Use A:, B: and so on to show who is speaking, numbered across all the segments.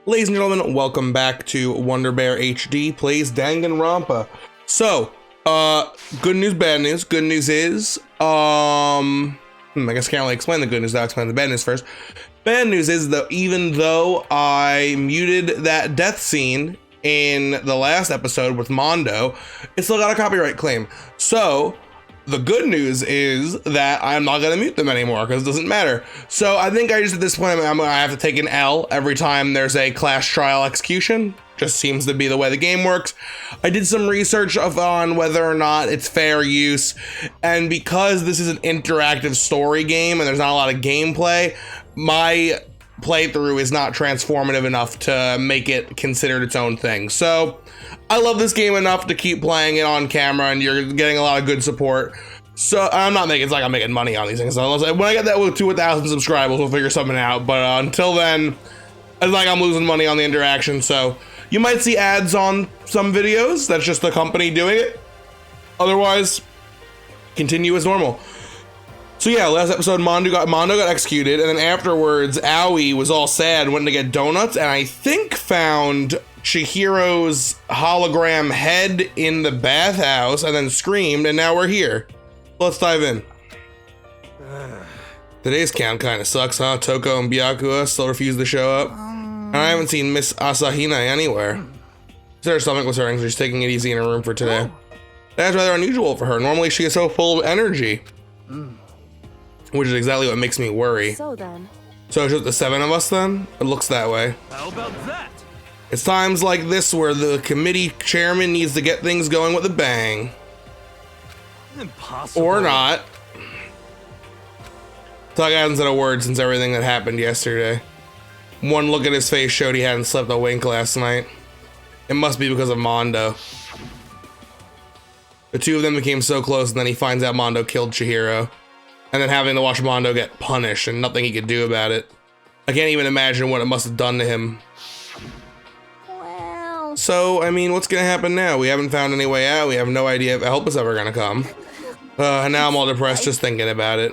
A: Ladies and gentlemen, welcome back to Wonder Bear HD plays Danganronpa. So, good news, bad news. Good news is, I guess I can't really explain the good news, I'll explain the bad news first. Bad news is that even though I muted that death scene in the last episode with Mondo, it still got a copyright claim. So, the good news is that I'm not gonna mute them anymore because it doesn't matter. So I think I just at this point I have to take an L every time there's a class trial execution. Just seems to be the way the game works. I did some research on whether or not it's fair use, and because this is an interactive story game and there's not a lot of gameplay, my playthrough is not transformative enough to make it considered its own thing. So I love this game enough to keep playing it on camera, and you're getting a lot of good support. So I'm not making, it's like I'm making money on these things. So when I get that to 1,000 subscribers, we'll figure something out. But until then, it's like I'm losing money on the interaction. So you might see ads on some videos. That's just the company doing it. Otherwise, continue as normal. So yeah, last episode Mondo got executed, and then afterwards Aoi was all sad and went to get donuts, and I think found Chihiro's hologram head in the bathhouse and then screamed, and now we're here. Let's dive in. Today's count kind of sucks, huh? Toko and Byakuya still refuse to show up. And I haven't seen Miss Asahina anywhere. Her stomach was hurting, so she's taking it easy in her room for today. That's rather unusual for her. Normally she is so full of energy. Which is exactly what makes me worry. So it's just the 7 of us then? It looks that way.
B: How about that?
A: It's times like this where the committee chairman needs to get things going with a bang.
B: Impossible.
A: Or not. Tug hasn't said a word since everything that happened yesterday. One look at his face showed he hadn't slept a wink last night. It must be because of Mondo. The two of them became so close, and then he finds out Mondo killed Chihiro. And then having to watch Mondo get punished and nothing he could do about it. I can't even imagine what it must have done to him.
C: Well.
A: So, I mean, what's gonna happen now? We haven't found any way out. We have no idea if help is ever gonna come. And now I'm all depressed just thinking about it.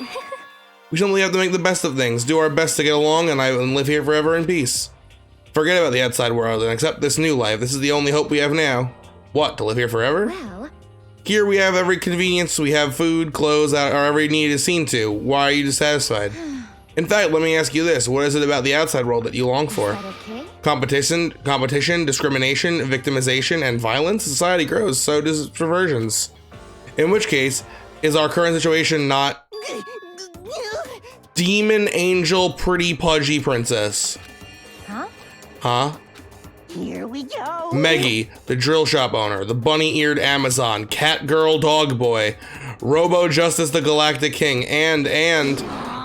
A: We simply have to make the best of things, do our best to get along, and live here forever in peace. Forget about the outside world and accept this new life. This is the only hope we have now. What, to live here forever?
C: Well.
A: Here we have every convenience, we have food, clothes, our every need is seen to. Why are you dissatisfied? In fact, let me ask you this, what is it about the outside world that you long for?
C: Is that okay?
A: Competition, discrimination, victimization, and violence? Society grows, so does perversions. In which case, is our current situation not demon angel pretty pudgy princess?
C: Huh?
A: Huh?
C: Here we go.
A: Meggie, the drill shop owner, the bunny-eared Amazon, cat girl dog boy, Robo Justice the Galactic King, and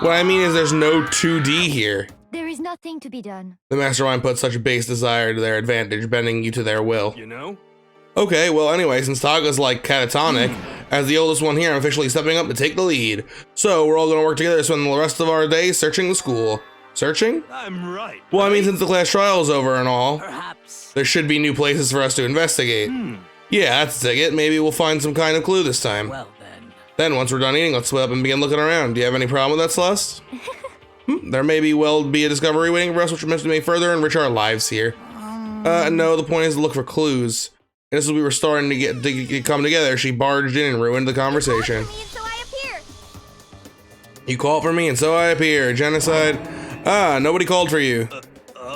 A: what I mean is there's no 2D here.
C: There is nothing to be done.
A: The mastermind put such base desire to their advantage, bending you to their will.
B: You know?
A: Okay, well anyway, since Taga's like catatonic, as the oldest one here, I'm officially stepping up to take the lead. So we're all gonna work together to spend the rest of our day searching the school. Searching?
B: I'm right.
A: Well, I mean, since the class trial is over and all,
B: Perhaps.
A: there should be new places for us to investigate. Yeah, that's a ticket. Maybe we'll find some kind of clue this time.
B: Well then.
A: Then, once we're done eating, let's split up and begin looking around. Do you have any problem with that, Celeste? There may be a discovery waiting for us, which may further enrich our lives here. No, the point is to look for clues. And just as we were starting to come together, she barged in and ruined the conversation. You called for me and so I appear. Genocide. Nobody called for you.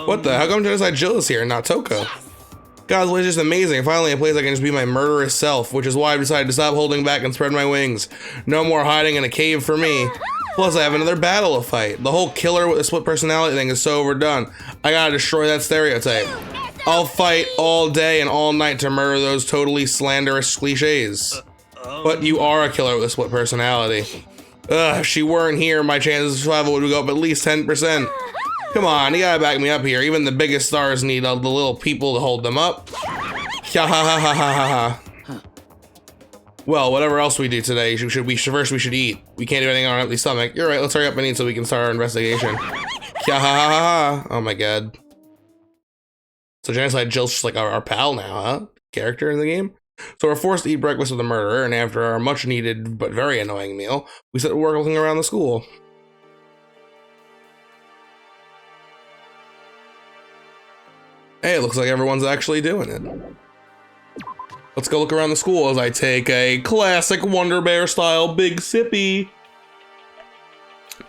A: What the? How come Genocide Jill is here and not Toko? God's Way is just amazing. Finally, a place I can just be my murderous self, which is why I've decided to stop holding back and spread my wings. No more hiding in a cave for me. Plus, I have another battle to fight. The whole killer with a split personality thing is so overdone. I gotta destroy that stereotype. I'll fight all day and all night to murder those totally slanderous cliches. But you are a killer with a split personality. Ugh, if she weren't here, my chances of survival would go up at least 10%. Come on, you gotta back me up here. Even the biggest stars need the little people to hold them up. Ha ha ha ha ha ha. Well, whatever else we do today, first we should eat. We can't do anything on our empty stomach. You're right, let's hurry up and eat so we can start our investigation. Ha ha ha ha ha. Oh my god. So Genocide Jill's just like our pal now, huh? Character in the game? So we're forced to eat breakfast with the murderer, and after our much needed but very annoying meal, we set to work looking around the school. Hey, it looks like everyone's actually doing it. Let's go look around the school as I take a classic Wonder Bear style big sippy.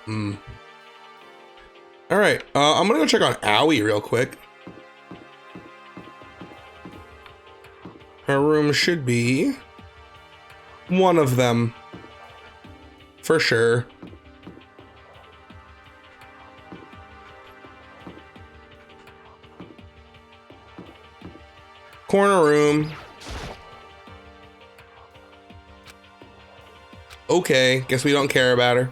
A: All right, I'm gonna go check on Owie real quick. Her room should be one of them, for sure. Corner room. Okay, guess we don't care about her.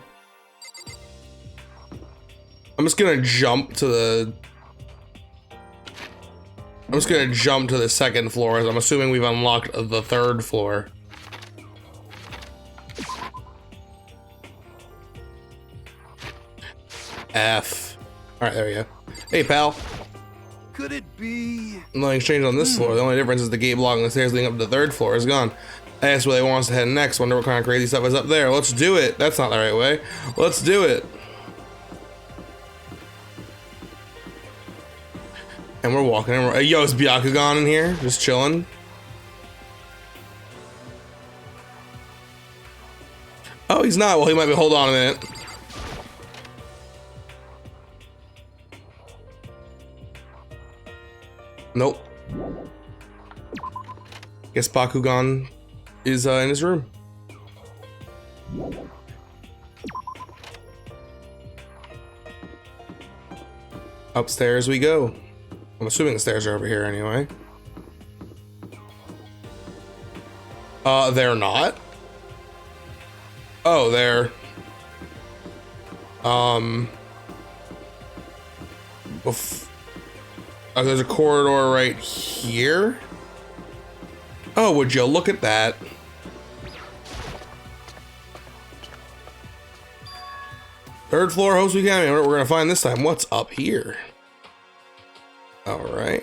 A: I'm just gonna jump to the second floor, as I'm assuming we've unlocked the third floor. F. All right, there we go. Hey, pal.
B: Could it be?
A: Nothing's changed on this floor. The only difference is the gate blocking the stairs leading up to the third floor is gone. I asked where they want us to head next. Wonder what kind of crazy stuff is up there. Let's do it. That's not the right way. Let's do it. And we're walking. And yo, is Byakugan in here? Just chilling. Oh, he's not. Well, he might be. Hold on a minute. Nope. Guess Bakugan is in his room. Upstairs we go. I'm assuming the stairs are over here anyway. They're not. Oh, they're there's a corridor right here. Oh, would you look at that? Third floor, Host Academy. We're gonna find this time. What's up here? All right.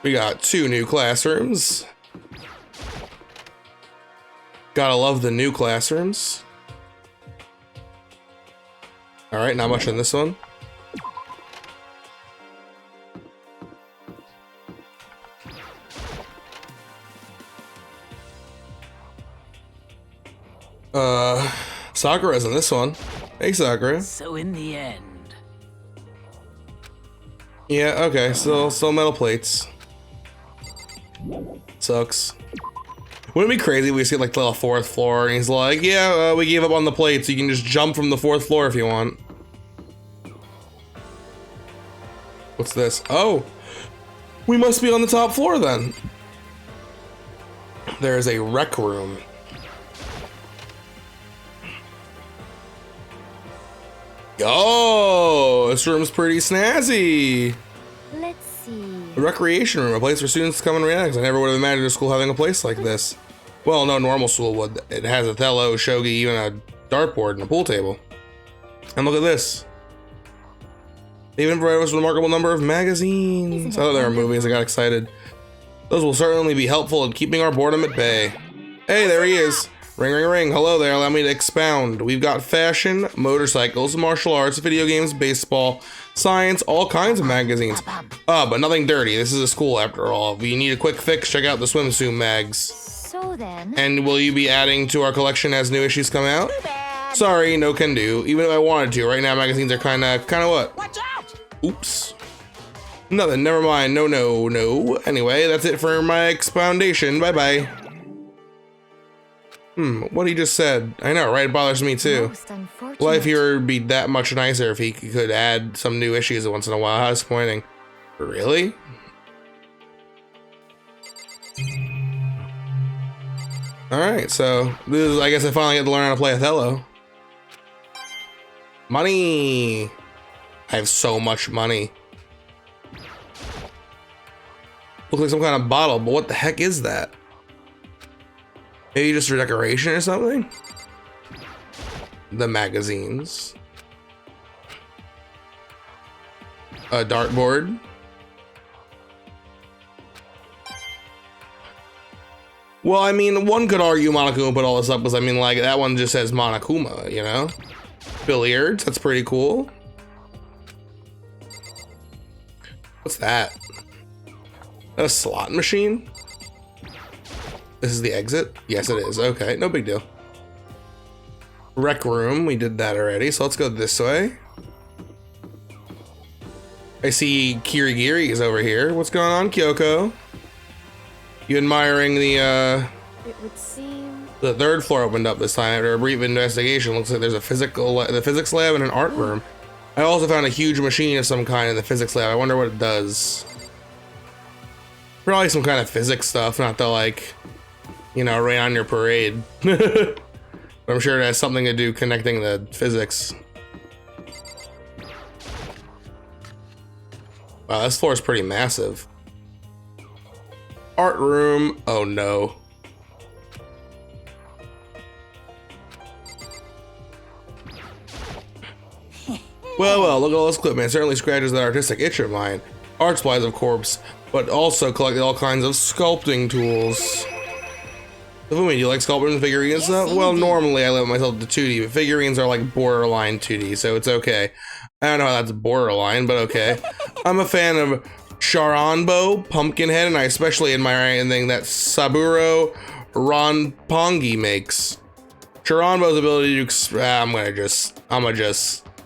A: We got 2 new classrooms. Gotta love the new classrooms. All right, not much in this one. Sakura's in this one. Hey, Sakura.
D: So in the end.
A: Yeah, okay, still metal plates. Sucks. Wouldn't it be crazy if we just get like the 4th floor and he's like, yeah, we gave up on the plates. You can just jump from the 4th floor if you want. What's this? Oh, we must be on the top floor then. There is a rec room. Oh, this room's pretty snazzy.
C: Let's see.
A: The recreation room, a place for students to come and relax. I never would have imagined a school having a place like this. Well, no normal school would. It has a Othello, shogi, even a dartboard and a pool table. And look at this. They even provided us with a remarkable number of magazines. I thought they were movies. I got excited. Those will certainly be helpful in keeping our boredom at bay. Hey, there he is. Ring, ring, ring. Hello there. Allow me to expound. We've got fashion, motorcycles, martial arts, video games, baseball, science, all kinds of magazines. But nothing dirty. This is a school after all. If you need a quick fix, check out the swimsuit mags.
C: So then.
A: And will you be adding to our collection as new issues come out? Sorry, no can do. Even if I wanted to. Right now, magazines are kind of what?
D: Watch out!
A: Oops. Nothing. Never mind. No, no, no. Anyway, that's it for my expoundation. Bye-bye. What he just said. I know, right? It bothers me too.
C: Most unfortunate.
A: Life here would be that much nicer if he could add some new issues once in a while. How disappointing. Really? Alright, so this is, I guess I finally get to learn how to play Othello. Money! I have so much money. Looks like some kind of bottle, but what the heck is that? Maybe just for decoration or something? The magazines. A dartboard. Well, I mean, one could argue Monokuma put all this up because, I mean, like, that one just says Monokuma, you know? Billiards, that's pretty cool. What's that? A slot machine? This is the exit? Yes, it is. Okay, no big deal. Rec room, we did that already, so let's go this way. I see Kirigiri is over here. What's going on, Kyoko? You admiring the
C: It would seem.
A: the third floor opened up this time after a brief investigation. Looks like there's a the physics lab and an art room. I also found a huge machine of some kind in the physics lab. I wonder what it does. Probably some kind of physics stuff, not to like, you know, rain on your parade. But I'm sure it has something to do connecting the physics. Wow, this floor is pretty massive. Art room. Oh no. Well, look at all this equipment. It certainly scratches that artistic itch of mine. Art supplies, of course, but also collected all kinds of sculpting tools. Fumi, do you like sculpting and figurines stuff? Well, normally I limit myself to 2D, but figurines are like borderline 2D, so it's okay. I don't know how that's borderline, but okay. I'm a fan of Charanbo, Pumpkinhead, and I especially admire anything that Saburo Ronpongi makes. Charanbo's ability to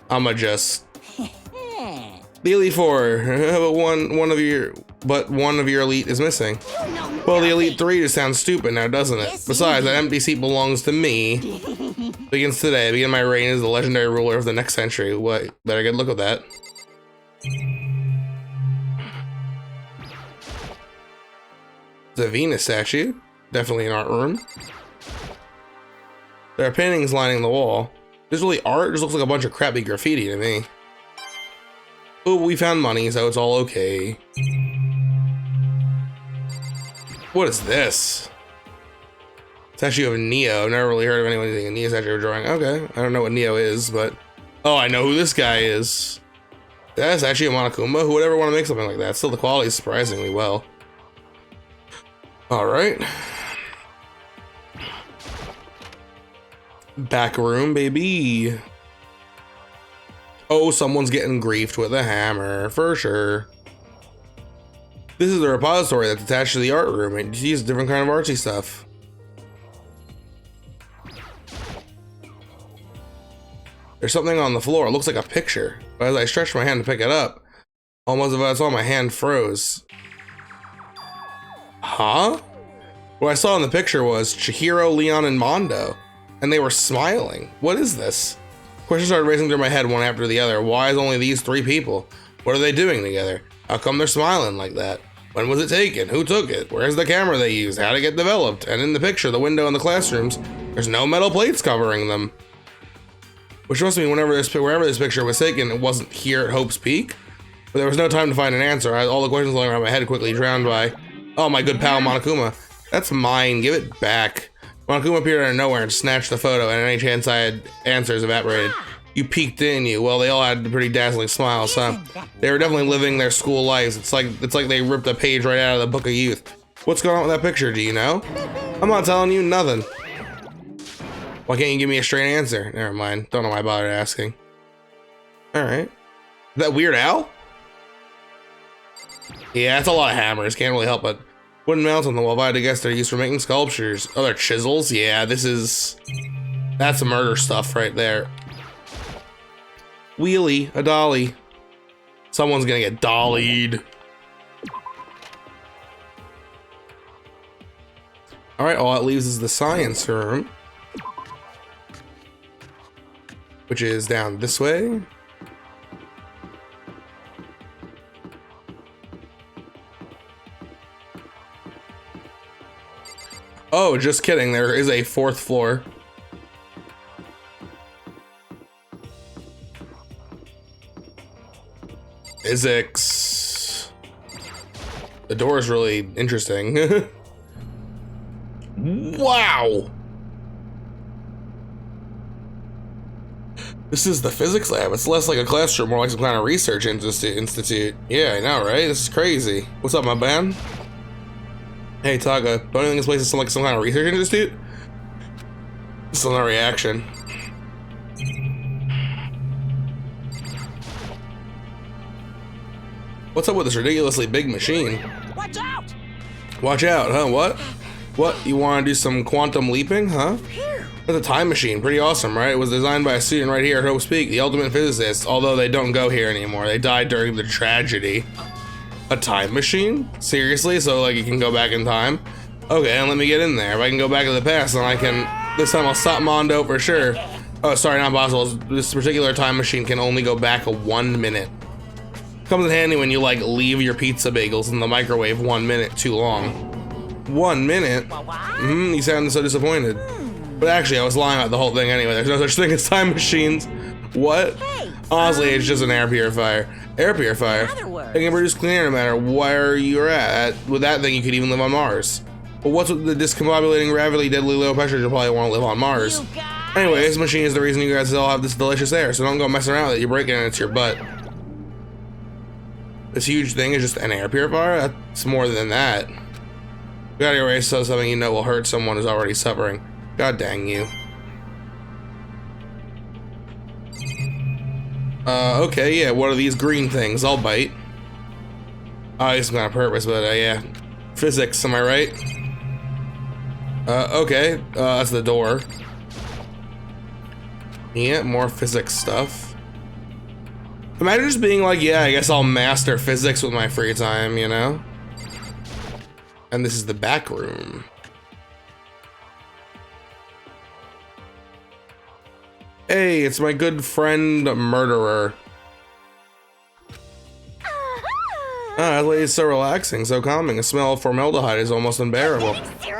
A: I'm a just. The Elite Four, but one of your elite is missing. Well, the Elite Three just sounds stupid now, doesn't it? Besides, that empty seat belongs to me. Begins today. I begin my reign as the legendary ruler of the next century. What? Better get a look at that. The Venus statue, definitely an art room. There are paintings lining the wall. There's really art. It just looks like a bunch of crappy graffiti to me. Oh, we found money, so it's all okay. What is this? Statue of Neo. I've never really heard of anyone using a Neo statue drawing. Okay, I don't know what Neo is, but oh, I know who this guy is. That's actually a Monokuma. Who would ever want to make something like that? Still, the quality is surprisingly well. All right. Back room, baby. Oh, someone's getting griefed with a hammer, for sure. This is the repository that's attached to the art room. It uses different kind of artsy stuff. There's something on the floor. It looks like a picture. But as I stretched my hand to pick it up, almost as I saw my hand froze. Huh? What I saw in the picture was Chihiro, Leon, and Mondo. And they were smiling. What is this? Questions started racing through my head one after the other. Why is only these three people? What are they doing together? How come they're smiling like that? When was it taken? Who took it? Where's the camera they used? How did it get developed? And in the picture, the window in the classrooms, there's no metal plates covering them. Which must mean wherever this picture was taken, it wasn't here at Hope's Peak. But there was no time to find an answer. All the questions going around my head quickly drowned by, oh, my good pal Monokuma. That's mine. Give it back. Monokuma appeared out of nowhere and snatched the photo, and any chance I had answers evaporated. You peeked, didn't you? Well, they all had pretty dazzling smiles, huh? They were definitely living their school lives. It's like they ripped a page right out of the Book of Youth. What's going on with that picture, do you know? I'm not telling you nothing. Why can't you give me a straight answer? Never mind. Don't know why I bothered asking. Alright. That Weird Al? Yeah, that's a lot of hammers. Can't really help it. Wooden mounts on the wall. If I had to guess, they're used for making sculptures. Oh, they're chisels? Yeah, that's murder stuff right there. Wheelie, a dolly. Someone's gonna get dollied. Alright, all it leaves is the science room, which is down this way. Oh, just kidding. There is a fourth floor. Physics. The door is really interesting. Wow. This is the physics lab. It's less like a classroom, more like some kind of research institute. Yeah, I know, right? This is crazy. What's up, my man? Hey, Taga, don't you think this place is like some kind of research institute? Still no reaction. What's up with this ridiculously big machine?
D: Watch out!
A: Watch out, huh? What? What? You want to do some quantum leaping, huh? That's a time machine. Pretty awesome, right? It was designed by a student right here at Hope Peak, the ultimate physicist, although they don't go here anymore. They died during the tragedy. A time machine? Seriously? So, like, you can go back in time? Okay, and let me get in there. If I can go back to the past, then I can... This time I'll stop Mondo for sure. Oh, sorry, not possible. This particular time machine can only go back 1 minute. Comes in handy when you, like, leave your pizza bagels in the microwave 1 minute too long. 1 minute? You sounded so disappointed. But actually, I was lying about the whole thing anyway. There's no such thing as time machines. What? Honestly, it's just an air purifier. Air purifier? It can produce clean air no matter where you're at. With that thing, you could even live on Mars. But what's with the discombobulating gravity, deadly low pressure? You'll probably want to live on Mars. Anyway, this machine is the reason you guys all have this delicious air, so don't go messing around with it. You're breaking it, it's your butt. This huge thing is just an air purifier? That's more than that. You gotta erase something you know will hurt someone who's already suffering. God dang you. Okay, yeah, what are these green things? I'll bite. Oh, it's not on purpose, but yeah. Physics, am I right? Okay, that's the door. Yeah, more physics stuff. Imagine just being like, yeah, I guess I'll master physics with my free time, you know? And this is the back room. Hey, it's my good friend Murderer. Ah, that lady's so relaxing, so calming. The smell of formaldehyde is almost unbearable.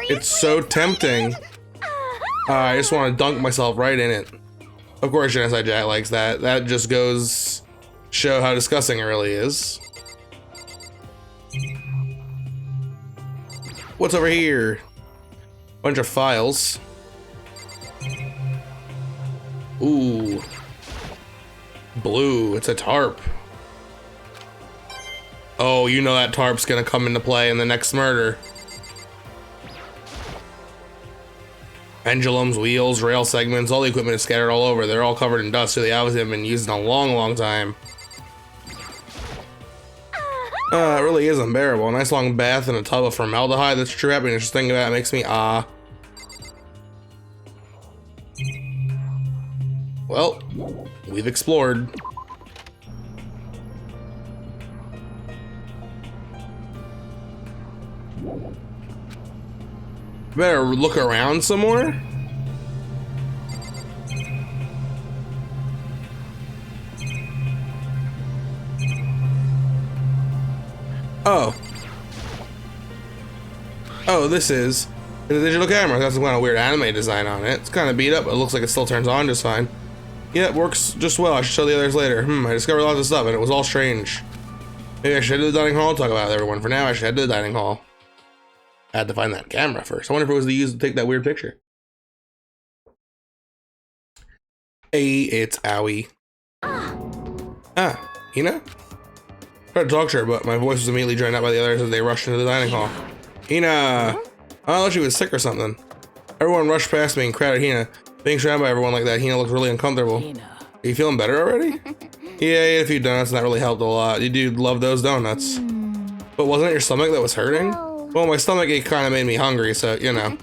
A: It's so tempting. I just want to dunk myself right in it. Of course, Genocide Jack likes that. That just goes show how disgusting it really is. What's over here? Bunch of files. Ooh. Blue, it's a tarp. Oh, you know that tarp's gonna come into play in the next murder. Pendulums, wheels, rail segments, all the equipment is scattered all over. They're all covered in dust, so they obviously haven't been used in a long, long time. It really is unbearable. A nice long bath in a tub of formaldehyde. That's true happiness. Just thinking about it makes me ah. Well, we've explored. Better look around some more. Oh. Oh, this is a digital camera. That's some kind of weird anime design on it. It's kind of beat up, but it looks like it still turns on just fine. Yeah, it works just well. I should show the others later. I discovered lots of stuff, and it was all strange. Maybe I should head to the dining hall and talk about it with everyone. For now, I should head to the dining hall. I had to find that camera first. I wonder if it was used to take that weird picture. Hey, it's Owie. Hina? I tried to talk to her, but my voice was immediately drowned out by the others as they rushed into the dining hall. Hina! I thought she was sick or something. Everyone rushed past me and crowded Hina. Being surrounded by everyone like that, Hina looked really uncomfortable. Are you feeling better already? Yeah, I ate a few donuts and that really helped a lot. You do love those donuts. But wasn't it your stomach that was hurting? Well, my stomach ache kind of made me hungry, so, you know.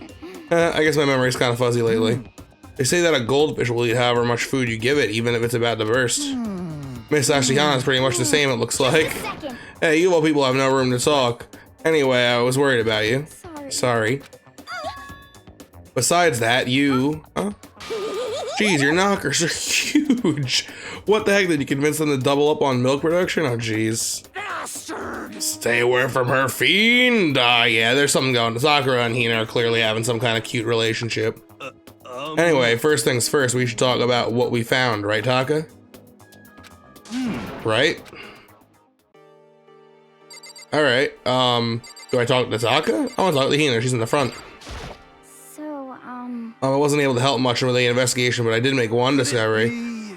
A: I guess my memory's kind of fuzzy lately. They say that a goldfish will eat however much food you give it, even if it's about to burst. Miss Ashihana's pretty much the same, it looks like. Hey, you all people have no room to talk. Anyway, I was worried about you. Sorry. Besides that, you... Huh? Jeez, your knockers are huge. What the heck, did you convince them to double up on milk production? Oh, jeez. Stay away from her, fiend! Yeah, there's something going on. Sakura and Hina are clearly having some kind of cute relationship. Anyway, first things first, we should talk about what we found, right, Taka? Right? Alright, do I talk to Taka? I want to talk to Hina, she's in the front. I wasn't able to help much with the investigation, but I did make one discovery.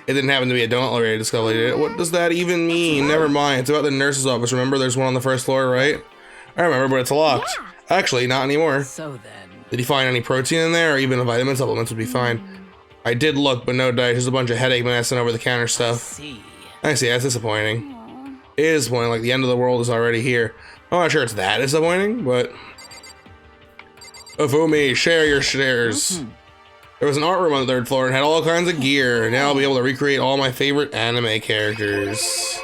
A: It didn't happen to be a donut-related discovery, did it? What does that even mean? Never mind, it's about the nurse's office. Remember, there's one on the first floor, right? I remember, but it's locked. Yeah. Actually, not anymore. So then... Did you find any protein in there, or even a vitamin supplements would be fine? I did look, but no diet, just a bunch of headache medicine over-the-counter stuff. I see, that's disappointing. It is disappointing, like the end of the world is already here. I'm not sure it's that disappointing, but... Ofumi, share your shares. There was an art room on the 3rd floor and had all kinds of gear. Now I'll be able to recreate all my favorite anime characters.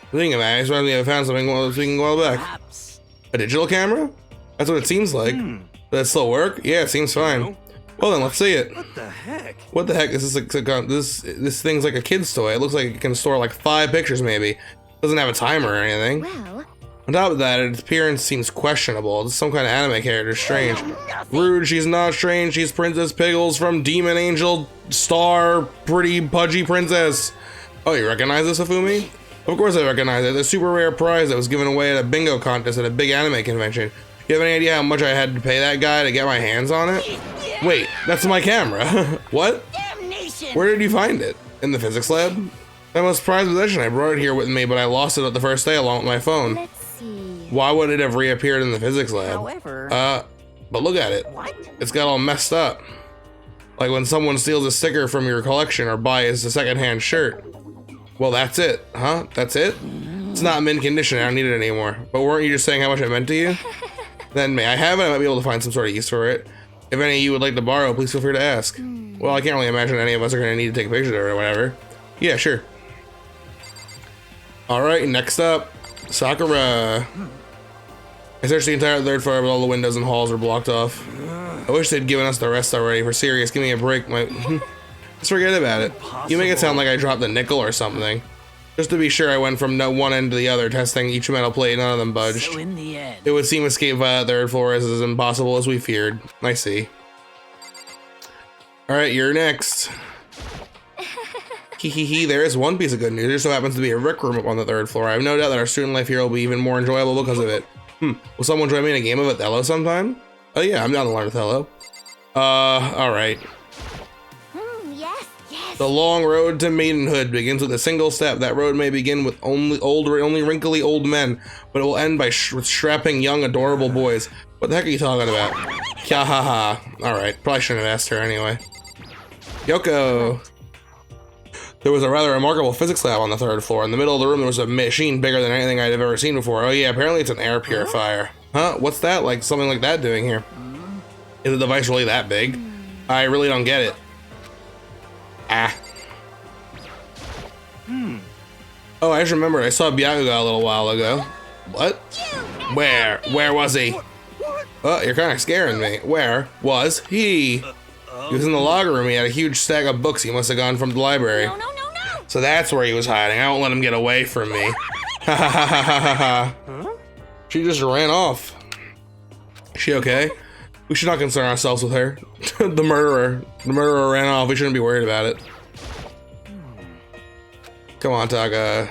A: Speaking of anime, I found something speaking a while back. A digital camera? That's what it seems like. Does it still work? Yeah, it seems fine. Well then, let's see it.
B: What the heck?
A: What the heck? This is like this thing's like a kid's toy. It looks like it can store like 5 pictures maybe. Doesn't have a timer or anything.
C: Well,
A: On top of that, its appearance seems questionable. It's some kind of anime character. Strange. Rude, she's not strange. She's Princess Piggles from Demon Angel Star Pretty Pudgy Princess. Oh, you recognize this, Ofumi? Of course I recognize it. The super rare prize that was given away at a bingo contest at a big anime convention. You have any idea how much I had to pay that guy to get my hands on it? Wait, that's my camera. What? Where did you find it? In the physics lab? My most prized possession. I brought it here with me, but I lost it the first day along with my phone.
C: let's see.
A: Why would it have reappeared in the physics lab?
D: However,
A: But look at it.
D: what?
A: It's got all messed up. Like when someone steals a sticker from your collection or buys a secondhand shirt. Well, that's it, huh? That's it? It's not mint condition. I don't need it anymore. But weren't you just saying how much it meant to you? Then may I have it? I might be able to find some sort of use for it. If any of you would like to borrow, please feel free to ask. Well, I can't really imagine any of us are going to need to take pictures of it or whatever. Yeah, sure. Alright, next up, Sakura. I searched the entire 3rd floor, but all the windows and halls were blocked off. I wish they'd given us the rest already. For serious, give me a break. Just forget about it. You make it sound like I dropped a nickel or something. Just to be sure, I went from one end to the other, testing each metal plate. None of them budged.
D: So in the end,
A: It would seem escape via the 3rd floor is as impossible as we feared. I see. Alright, you're next. Hehehe, there is one piece of good news. There so happens to be a rec room up on the 3rd floor. I have no doubt that our student life here will be even more enjoyable because of it. Will someone join me in a game of Othello sometime? Oh yeah, I'm down to learn Othello. Alright.
C: Yes, yes.
A: The long road to maidenhood begins with a single step. That road may begin with only wrinkly old men, but it will end with strapping young adorable boys. What the heck are you talking about? Kya ha ha. Alright, probably shouldn't have asked her anyway. Yoko. There was a rather remarkable physics lab on the 3rd floor. In the middle of the room, there was a machine bigger than anything I'd ever seen before. Oh yeah, apparently it's an air purifier. Huh? What's that? Like something like that doing here? Is the device really that big? I really don't get it. Ah. Oh, I just remembered. I saw Byakuga a little while ago. What? Where? Where was he? Oh, you're kind of scaring me. Where was he? He was in the locker room. He had a huge stack of books. He must have gone from the library.
C: No, no, no, no.
A: So that's where he was hiding. I won't let him get away from me. Ha ha ha ha ha ha. She just ran off. Is she okay? We should not concern ourselves with her. The murderer. The murderer ran off. We shouldn't be worried about it. Come on, Taka.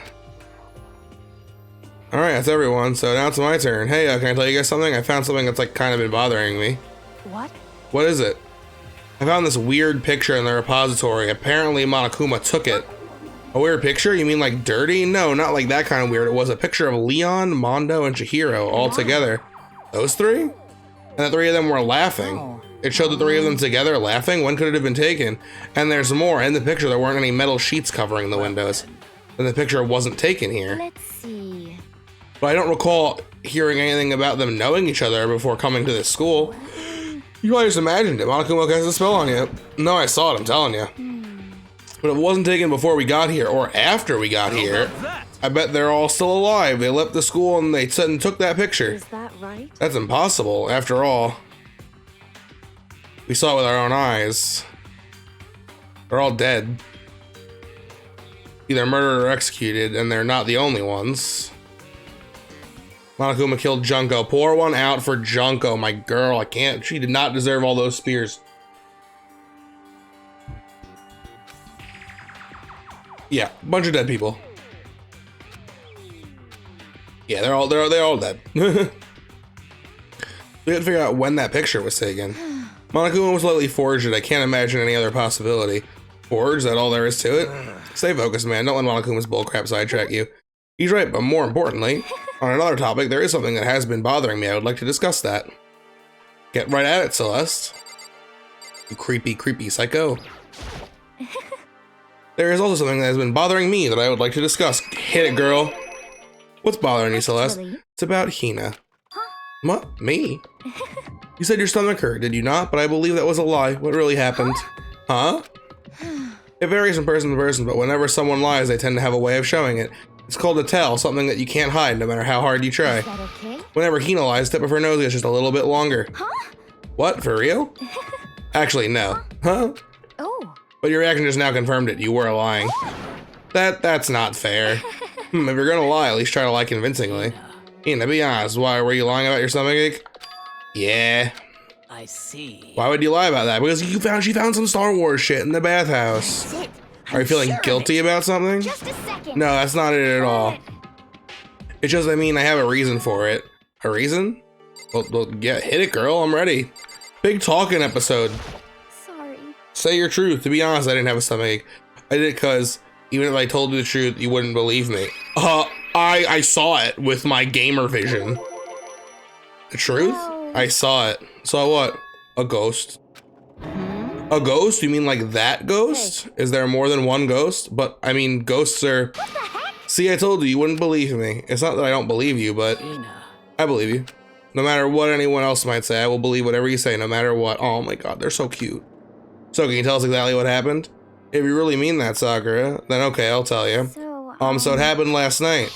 A: Alright, that's everyone. So now it's my turn. Hey, can I tell you guys something? I found something that's like kind of been bothering me.
D: what?
A: What is it? I found this weird picture in the repository. Apparently Monokuma took it. A weird picture? You mean like dirty? No, not like that kind of weird. It was a picture of Leon, Mondo, and Chihiro all together. Those 3? And the 3 of them were laughing. It showed the 3 of them together laughing. When could it have been taken? And there's more. In the picture, there weren't any metal sheets covering the windows. And the picture wasn't taken here.
C: Let's see.
A: But I don't recall hearing anything about them knowing each other before coming to this school. You probably just imagined it. Monokuma cast a spell on you. No, I saw it, I'm telling you. But if it wasn't taken before we got here, or after we got here, I bet they're all still alive. They left the school and they said and took that picture.
C: Is that right?
A: That's impossible, after all. We saw it with our own eyes. They're all dead. Either murdered or executed, and they're not the only ones. Monokuma killed Junko. Pour one out for Junko, my girl. I can't. She did not deserve all those spears. Yeah, bunch of dead people. Yeah, they're all dead. We had to figure out when that picture was taken. Monokuma was likely forged it. I can't imagine any other possibility. Forged? That all there is to it? Stay focused, man. Don't let Monokuma's bullcrap sidetrack you. He's right, but more importantly, on another topic, there is something that has been bothering me. I would like to discuss that. Get right at it, Celeste. You creepy, creepy psycho. There is also something that has been bothering me that I would like to discuss. Hit it, girl. What's bothering you, Celeste?
C: Actually.
A: It's about Hina. What? Me? You said your stomach hurt, did you not? But I believe that was a lie. What really happened? Huh? It varies from person to person, but whenever someone lies, they tend to have a way of showing it. It's called a tell, something that you can't hide no matter how hard you try.
C: Is that okay?
A: Whenever Hina lies, the tip of her nose gets just a little bit longer.
C: Huh?
A: What, for real? Actually, no. Huh?
C: Oh.
A: But your reaction just now confirmed it. You were lying. That's not fair. If you're gonna lie, at least try to lie convincingly. Hina, be honest. Why were you lying about your stomachache? Yeah.
D: I see.
A: Why would you lie about that? Because she found some Star Wars shit in the bathhouse.
C: Sit.
A: Are you feeling guilty about something?
C: Just a second.
A: No, that's not it at all. It's just, I mean, I have a reason for it. A reason? Well, yeah, hit it, girl. I'm ready. Big talking episode.
C: Sorry.
A: Say your truth. To be honest, I didn't have a stomachache. I did it because even if I told you the truth, you wouldn't believe me. I saw it with my gamer vision. The truth?
C: Oh.
A: I saw it. Saw what? A ghost. A ghost? You mean like that ghost? Is there more than one ghost? But I mean, ghosts are... See, I told you, you wouldn't believe me. It's not that I don't believe you, but
D: Hina.
A: I believe you. No matter what anyone else might say, I will believe whatever you say, no matter what. Oh my god, they're so cute. So can you tell us exactly what happened? If you really mean that, Sakura, then okay, I'll tell you. So it happened last night.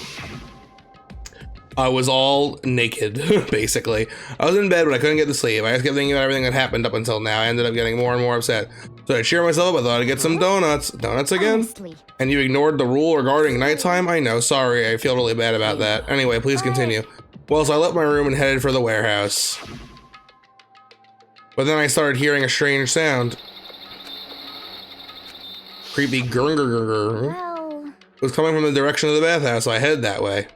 A: I was all naked, basically. I was in bed, but I couldn't get to sleep. I just kept thinking about everything that happened up until now. I ended up getting more and more upset. So to cheer myself up, I thought I'd get some donuts. Donuts again?
C: Honestly.
A: And you ignored the rule regarding nighttime? I know, sorry, I feel really bad about that. Anyway, please continue. Well, so I left my room and headed for the warehouse. But then I started hearing a strange sound. Creepy grr grr grr grr.
C: Well.
A: It was coming from the direction of the bathhouse, so I headed that way.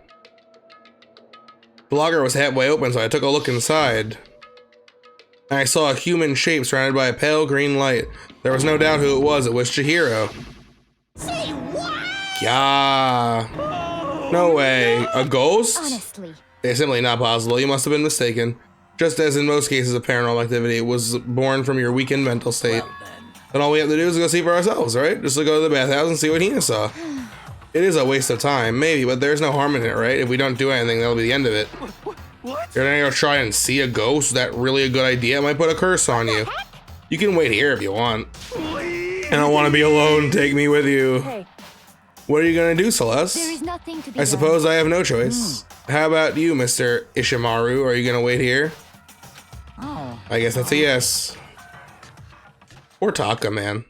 A: The locker was halfway open, so I took a look inside. And I saw a human shape surrounded by a pale green light. There was no doubt who it was Chihiro.
C: Say what?
A: Yeah. No way. A ghost?
C: Honestly.
A: It's simply not possible. You must have been mistaken. Just as in most cases of paranormal activity, it was born from your weakened mental state.
D: Well then.
A: Then all we have to do is go see for ourselves, right? Just to go to the bathhouse and see what Hina saw. It is a waste of time, maybe, but there's no harm in it, right? If we don't do anything, that'll be the end of it.
B: What?
A: You're gonna go try and see a ghost? Is that really a good idea? It might put a curse on you. You can wait here if you want.
B: Please.
A: I don't want to be alone. Take me with you.
C: Hey,
A: What are you gonna do, Celeste?
C: there is nothing to be
A: I
C: done.
A: suppose I have no choice. How about you, Mr. Ishimaru? Are you gonna wait here?
D: Oh.
A: I guess that's a yes. Or Taka, man.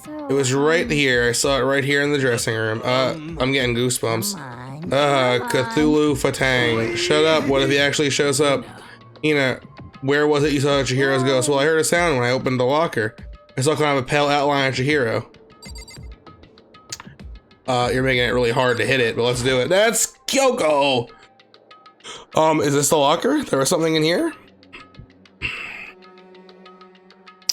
C: So,
A: It was right here. I saw it right here in the dressing room. I'm getting goosebumps.
C: Come on.
A: Cthulhu Fatang. Shut up. What if he actually shows up? Hina, where was it you saw Chihiro's ghost? Well, I heard a sound when I opened the locker. I saw kind of a pale outline of Chihiro. You're making it really hard to hit it, but let's do it. That's Kyoko! Is this the locker? There was something in here?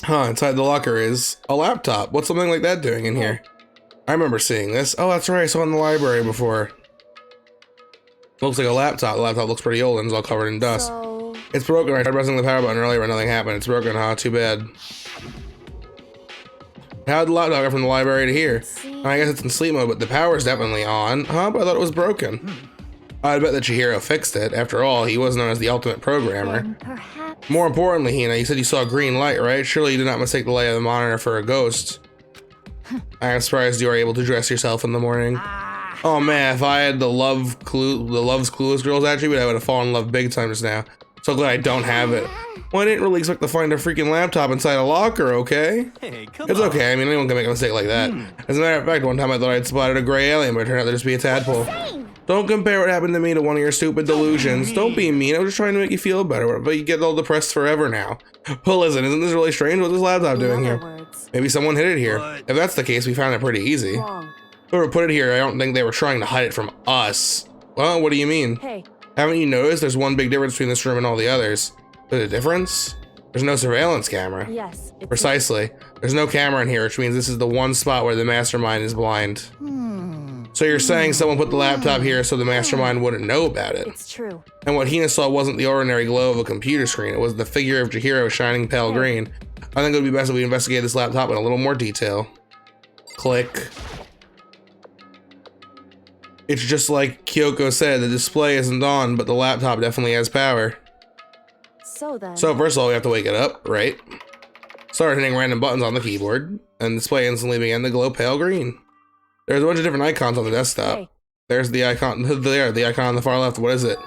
A: Huh, inside the locker is a laptop. What's something like that doing in here? I remember seeing this. Oh, that's right, I saw it in the library before. Looks like a laptop. The laptop looks pretty old and it's all covered in dust.
C: So,
A: It's broken. I tried pressing the power button earlier, but nothing happened. It's broken, huh? Too bad. How'd the laptop get from the library to here? I guess it's in sleep mode, but the power's definitely on. Huh? But I thought it was broken. I bet that Chihiro fixed it. After all, he was known as the ultimate programmer.
C: then perhaps.
A: More importantly, Hina, you said you saw a green light, right? Surely you did not mistake the light of the monitor for a ghost. I am surprised you were able to dress yourself in the morning. Oh man, if I had the Love's Clueless Girls attribute, I would have fallen in love big time just now. So glad I don't have it. Well, I didn't really expect to find a freaking laptop inside a locker, okay?
B: Hey, come
A: It's
B: on.
A: okay, I mean, anyone can make a mistake like that. As a matter of fact, one time I thought I'd spotted a gray alien, but it turned out to just be a tadpole.
C: Same.
A: Don't compare what happened to me to one of your stupid delusions. Don't be mean. I was just trying to make you feel better, but you get all depressed forever now. Well, listen, isn't this really strange? What's this laptop doing
C: In
A: here?
C: other words,
A: Maybe someone hid it here.
B: What?
A: If that's the case, we found it pretty easy.
C: wrong.
A: Whoever put it here, I don't think they were trying to hide it from us. Well, what do you mean?
C: Hey,
A: Haven't you noticed there's one big difference between this room and all the others? There's a difference? There's no surveillance camera.
C: yes. It's
A: Precisely. There's no camera in here, which means this is the one spot where the mastermind is blind. So you're saying someone put the laptop here so the mastermind wouldn't know about it.
C: It's true.
A: And what Hina saw wasn't the ordinary glow of a computer screen. It was the figure of Chihiro shining pale green. I think it would be best if we investigate this laptop in a little more detail. Click. It's just like Kyoko said, the display isn't on, but the laptop definitely has power.
E: So then.
A: So first of all, we have to wake it up, right? Start hitting random buttons on the keyboard, and the display instantly began to glow pale green. There's a bunch of different icons on the desktop.
E: Hey.
A: There's the icon, the icon on the far left. What is it?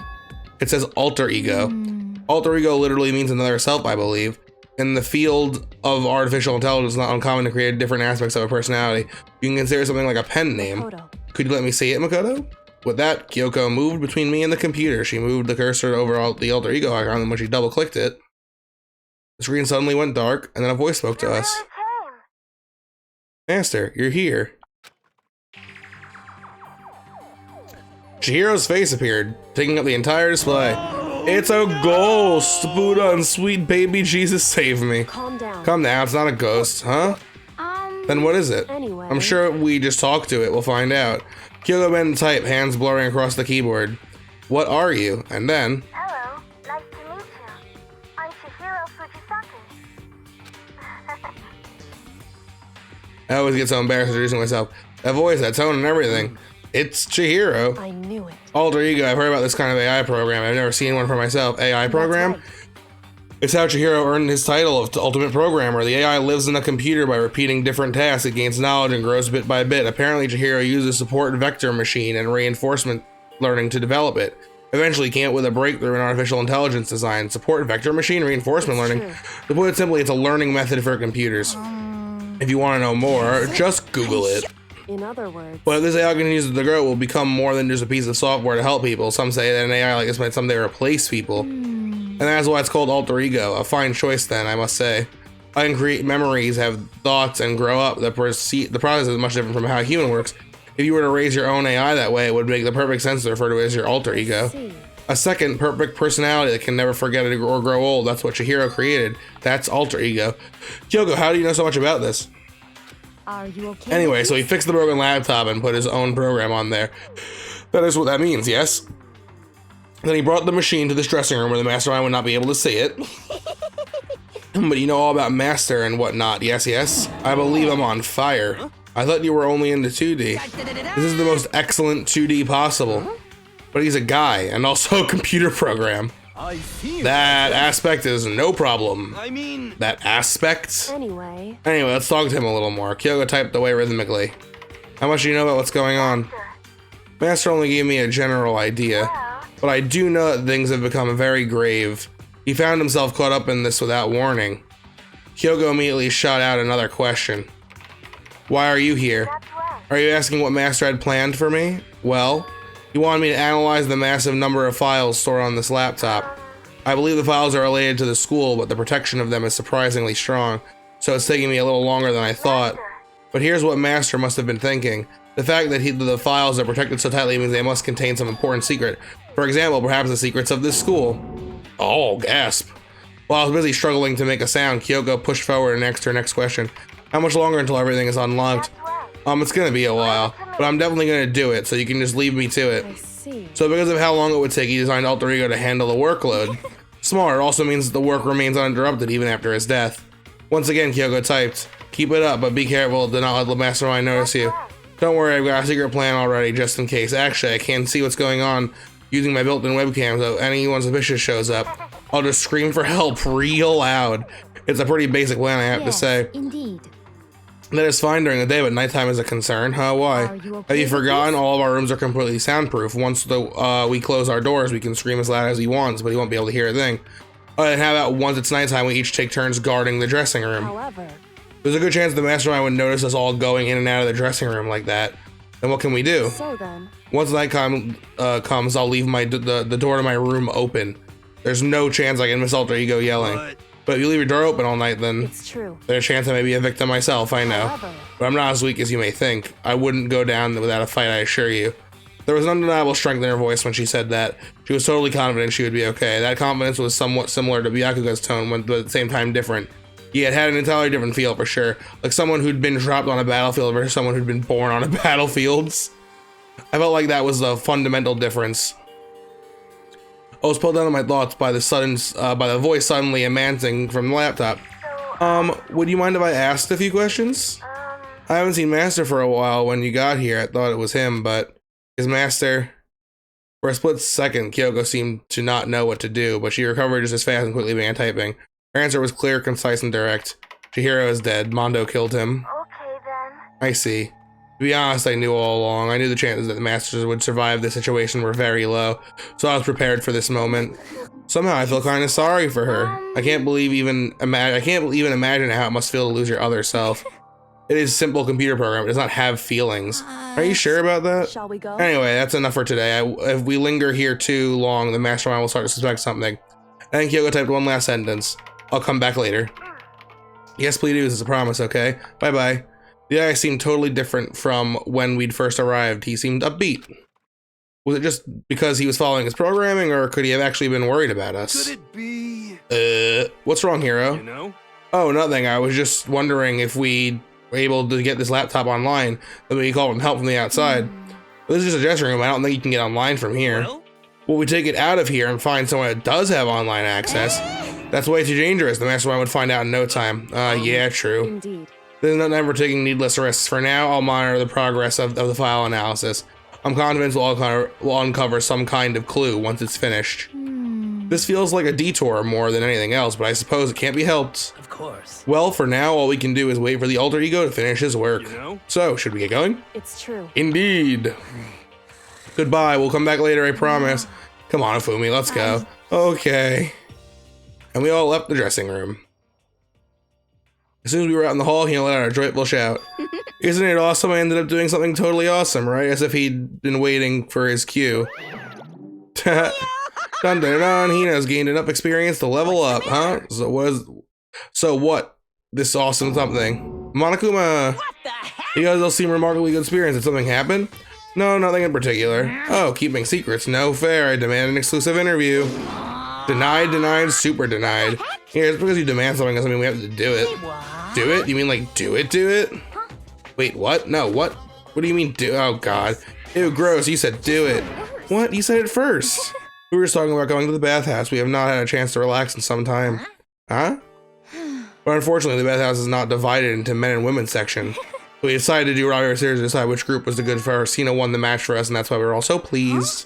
A: It says alter ego. Alter ego literally means another self, I believe. In the field of artificial intelligence, it's not uncommon to create different aspects of a personality. You can consider something like a pen name.
E: Makoto.
A: Could you let me see it, Makoto? With that, Kyoko moved between me and the computer. She moved the cursor over the alter ego icon, and when she double-clicked it, the screen suddenly went dark, and then a voice spoke to us. Master, you're here. Chihiro's face appeared, taking up the entire display. It's a ghost! Buddha and sweet baby Jesus, save me.
E: Calm down.
A: Calm down, it's not a ghost, huh? Then what is it?
E: Anyway.
A: I'm sure we just talk to it, we'll find out. Kyoko bent and type, hands blurring across the keyboard. What are you? And then...
F: Hello, nice to meet you. I'm Chihiro Fujisaki.
A: I always get so embarrassed introducing myself. That voice, that tone, and everything. It's Chihiro.
E: I knew it.
A: Alter ego, I've heard about this kind of AI program. I've never seen one for myself. AI program?
E: That's right.
A: It's how Chihiro earned his title of Ultimate Programmer. The AI lives in a computer by repeating different tasks. It gains knowledge and grows bit by bit. Apparently, Chihiro uses support vector machine and reinforcement learning to develop it. Eventually came up with a breakthrough in artificial intelligence design. Support vector machine reinforcement learning.
E: true.
A: To put it simply, it's a learning method for computers. If you want to know more, just Google it.
E: In other words.
A: But if this AI continues to grow, it will become more than just a piece of software to help people. Some say that an AI like this might someday replace people. And that's why it's called alter ego. A fine choice then, I must say. I can create memories, have thoughts, and grow up. The process is much different from how a human works. If you were to raise your own AI that way, it would make the perfect sense to refer to it as your alter ego.
E: See.
A: A second perfect personality that can never forget it or grow old. That's what Chihiro created. That's alter ego. Kyoko, how do you know so much about this?
E: Are you okay?
A: Anyway, so he fixed the broken laptop and put his own program on there. That is what that means, yes? Then he brought the machine to this dressing room where the mastermind would not be able to see it. But you know all about master and whatnot, yes, yes? I believe I'm on fire. I thought you were only into 2D. This is the most excellent 2D possible. But he's a guy and also a computer program.
B: I see.
A: That aspect is no problem.
B: I mean,
A: That aspect?
E: Anyway.
A: Anyway, let's talk to him a little more. Kyoko typed away rhythmically. How much do you know about what's going on? Master only gave me a general idea, but I do know that things have become very grave. He found himself caught up in this without warning. Kyoko immediately shot out another question. Why are you here?
F: That's right.
A: Are you asking what Master had planned for me? Well, he wanted me to analyze the massive number of files stored on this laptop. I believe the files are related to the school, but the protection of them is surprisingly strong, so it's taking me a little longer than I thought. But here's what Master must have been thinking. The fact that the files are protected so tightly means they must contain some important secret. For example, perhaps the secrets of this school. Oh, gasp. While I was busy struggling to make a sound, Kyoko pushed forward and asked her next question. How much longer until everything is unlocked? It's gonna be a while, but I'm definitely gonna do it, so you can just leave me to it.
E: I see.
A: So because of how long it would take, he designed Alter Ego to handle the workload. Smart also means that the work remains uninterrupted even after his death. Once again, Kyoko typed, keep it up, but be careful to not let the mastermind notice you. Don't worry, I've got a secret plan already, just in case. Actually, I can't see what's going on using my built-in webcam, so if anyone suspicious shows up, I'll just scream for help real loud. It's a pretty basic plan, I have to
C: Yes,
A: say.
C: indeed.
A: That is fine during the day, but nighttime is a concern. Huh? Why?
C: Are you okay
A: Have you
C: with
A: forgotten?
C: this?
A: All of our rooms are completely soundproof. Once we close our doors, we can scream as loud as he wants, but he won't be able to hear a thing. And how about once it's nighttime, we each take turns guarding the dressing room?
E: However.
A: There's a good chance the mastermind would notice us all going in and out of the dressing room like that. Then what can we do?
E: So then.
A: Once night comes, I'll leave the door to my room open. There's no chance I can miss Alter Ego yelling. But if you leave your door open all night, then
E: It's true.
A: there's a chance I may be a victim myself, I know.
E: However.
A: But I'm not as weak as you may think. I wouldn't go down without a fight, I assure you. There was an undeniable strength in her voice when she said that. She was totally confident she would be okay. That confidence was somewhat similar to Byakuga's tone, but at the same time different. He had an entirely different feel for sure. Like someone who'd been dropped on a battlefield versus someone who'd been born on a battlefields. I felt like that was a fundamental difference. I was pulled down on my thoughts by the voice suddenly emanating from the laptop. Would you mind if I asked a few questions? I haven't seen Master for a while. When you got here, I thought it was him, but His master. For a split second, Kyoko seemed to not know what to do, but she recovered just as fast and quickly began typing. Her answer was clear, concise, and direct. Chihiro is dead. Mondo killed him.
F: Okay then.
A: I see. To be honest, I knew all along. I knew the chances that the masters would survive this situation were very low, so I was prepared for this moment. Somehow I feel kind of sorry for her. I can't even imagine how it must feel to lose your other self. It is a simple computer program. It does not have feelings. Are you sure about that?
E: Shall we go?
A: Anyway, that's enough for today. If we linger here too long, the mastermind will start to suspect something. And then Kyoko typed one last sentence. I'll come back later. Yes, please, it's a promise, okay? Bye-bye. The guy seemed totally different from when we'd first arrived. He seemed upbeat. Was it just because he was following his programming, or could he have actually been worried about us?
B: Could it be?
A: What's wrong, hero?
B: You know?
A: Oh, nothing. I was just wondering if we were able to get this laptop online, then we call him help from the outside. This is just a dressing room. I don't think you can get online from here. Will we take it out of here and find someone that does have online access? That's way too dangerous. The mastermind would find out in no time. Yeah, true.
E: Indeed.
A: There's no time for taking needless risks. For now, I'll monitor the progress of the file analysis. I'm confident we'll uncover some kind of clue once it's finished. This feels like a detour more than anything else, but I suppose it can't be helped.
D: Of course.
A: Well, for now, all we can do is wait for the alter ego to finish his work.
B: You know?
A: So, should we get going?
E: It's true.
A: Indeed. Goodbye, we'll come back later, I promise. Come on, Afumi, let's go. Okay. And we all left the dressing room. As soon as we were out in the hall, he let out a joyful shout. Isn't it awesome? I ended up doing something totally awesome, right? As if he'd been waiting for his cue. Dun dun dun, Hina's gained enough experience to level up, huh? So what? This awesome something. Monokuma!
D: What the heck?
A: You guys all seem remarkably good spirits. Did something happen? No, nothing in particular. Oh, keeping secrets. No fair. I demand an exclusive interview. Denied, denied, super denied. Yeah, it's because you demand something doesn't mean we have to do it.
D: What?
A: Do it? You mean like do it? Wait, what? No, what? What do you mean do? Oh god. Ew, gross. You said do it. What? You said it first. We were just talking about going to the bathhouse. We have not had a chance to relax in some time. Huh? But unfortunately, the bathhouse is not divided into men and women section. We decided to do Robbie Series to decide which group was the good first. Hina won the match for us, and that's why we were all so pleased.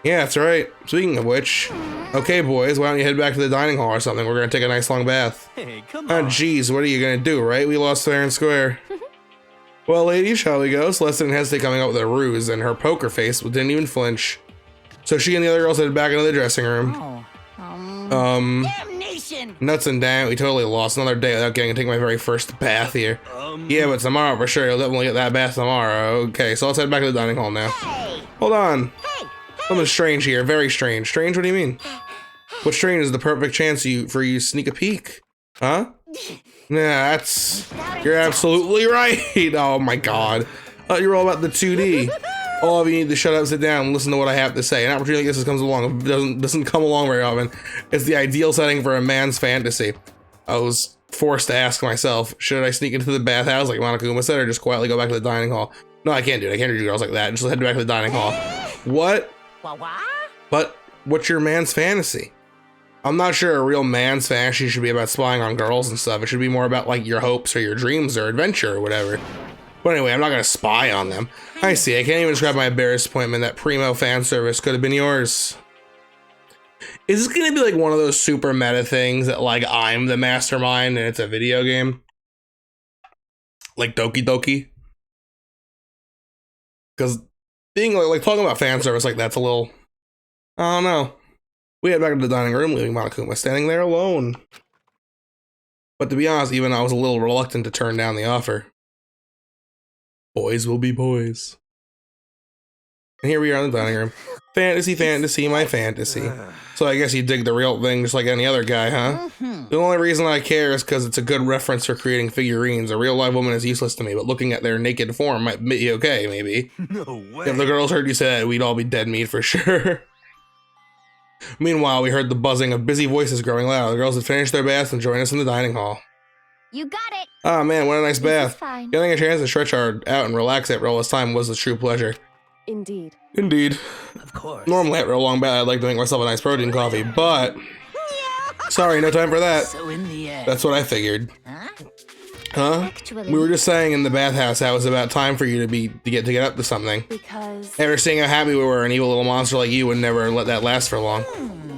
A: Yeah, that's right. Speaking of which, okay, boys, why don't you head back to the dining hall or something? We're gonna take a nice long bath.
B: Hey, come
A: Oh,
B: on.
A: geez, what are you gonna do, right? We lost fair and square. Well, ladies, shall we go? Celeste didn't hesitate coming up with a ruse, and her poker face didn't even flinch. So she and the other girls headed back into the dressing room.
D: Oh. Damnation!
A: Nuts and damn, we totally lost another day without getting to take my very first bath here. Yeah, but tomorrow for sure, you'll definitely get that bath tomorrow. Okay, so let's head back to the dining hall now. Hold on. Something strange here, very strange. Strange, what do you mean? What's strange is the perfect chance for you to sneak a peek. Huh? Nah, you're absolutely right. Oh my god. You're all about the 2D. All of you need to shut up, sit down, and listen to what I have to say. An opportunity like this comes along. It doesn't come along very often. It's the ideal setting for a man's fantasy. I was forced to ask myself, should I sneak into the bathhouse like Monokuma said, or just quietly go back to the dining hall? No, I can't do it. I can't do girls like that. Just head back to the dining hall. What?
D: What?
A: But what's your man's fantasy? I'm not sure a real man's fantasy should be about spying on girls and stuff. It should be more about like your hopes or your dreams or adventure or whatever. But anyway, I'm not gonna spy on them. I see, I can't even describe my embarrassed disappointment that primo fan service could have been yours. Is this gonna be like one of those super meta things that like I'm the mastermind and it's a video game? Like Doki Doki? Because being like talking about fan service like that's a little, I don't know. We head back to the dining room, leaving Monokuma standing there alone. But to be honest, even I was a little reluctant to turn down the offer. Boys will be boys. And here we are in the dining room. Fantasy, fantasy, my fantasy. So I guess you dig the real thing just like any other guy, huh? The only reason I care is because it's a good reference for creating figurines. A real live woman is useless to me, but looking at their naked form might be okay, maybe.
B: No way.
A: If the girls heard you say that, we'd all be dead meat for sure. Meanwhile, we heard the buzzing of busy voices growing loud. The girls had finished their baths and joined us in the dining hall.
C: You got it.
A: Ah, man, what a nice
C: This is
A: bath.
C: fine.
A: Getting a chance to stretch out and relax after all this time was a true pleasure.
E: Indeed.
A: Indeed.
D: Of course.
A: Normally after a long bath, I'd like to make myself a nice protein coffee, but sorry, no time for that.
D: So in the end.
A: That's what I figured.
D: Huh?
A: Huh?
C: Actually,
A: We were just saying in the bathhouse how it was about time for you to get up to something.
E: Because
A: After seeing how happy we were, an evil little monster like you would never let that last for long.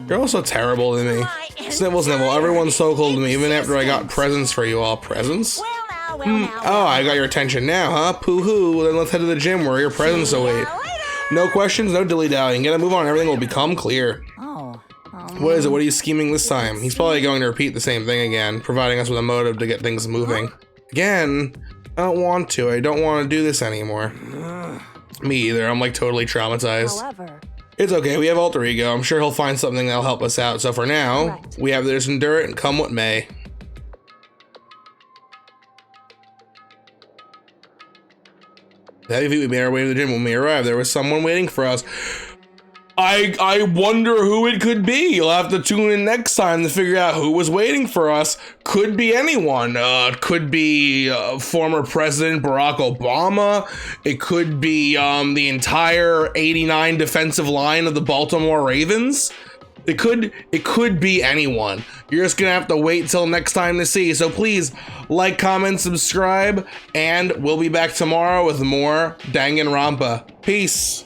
A: You're also terrible to me. Snivel, Snivel, everyone's so cool to me, even after I got presents for you all. Presents?
D: Well now,
A: Oh, I got your attention now, huh? Pooh-hoo, well, then let's head to the gym where your presents await. No questions, no dilly-dallying. Get a move on, everything will become clear.
D: Oh.
A: What is it? What are you scheming this time? He's probably going to repeat the same thing again, providing us with a motive to get things moving. Again? I don't want to. I don't want to do this anymore. Me either. I'm like totally traumatized.
E: however,
A: It's okay. We have alter ego. I'm sure he'll find something that'll help us out. So for now,
E: Correct.
A: we have this endure it and come what may. Heavy feet, we made our way to the gym. When we arrived, there was someone waiting for us. I wonder who it could be. You'll have to tune in next time to figure out who was waiting for us. Could be anyone. It could be former President Barack Obama. It could be the entire 89 defensive line of the Baltimore Ravens. It could be anyone. You're just gonna have to wait till next time to see. So please like, comment, subscribe, and we'll be back tomorrow with more Danganronpa. Peace.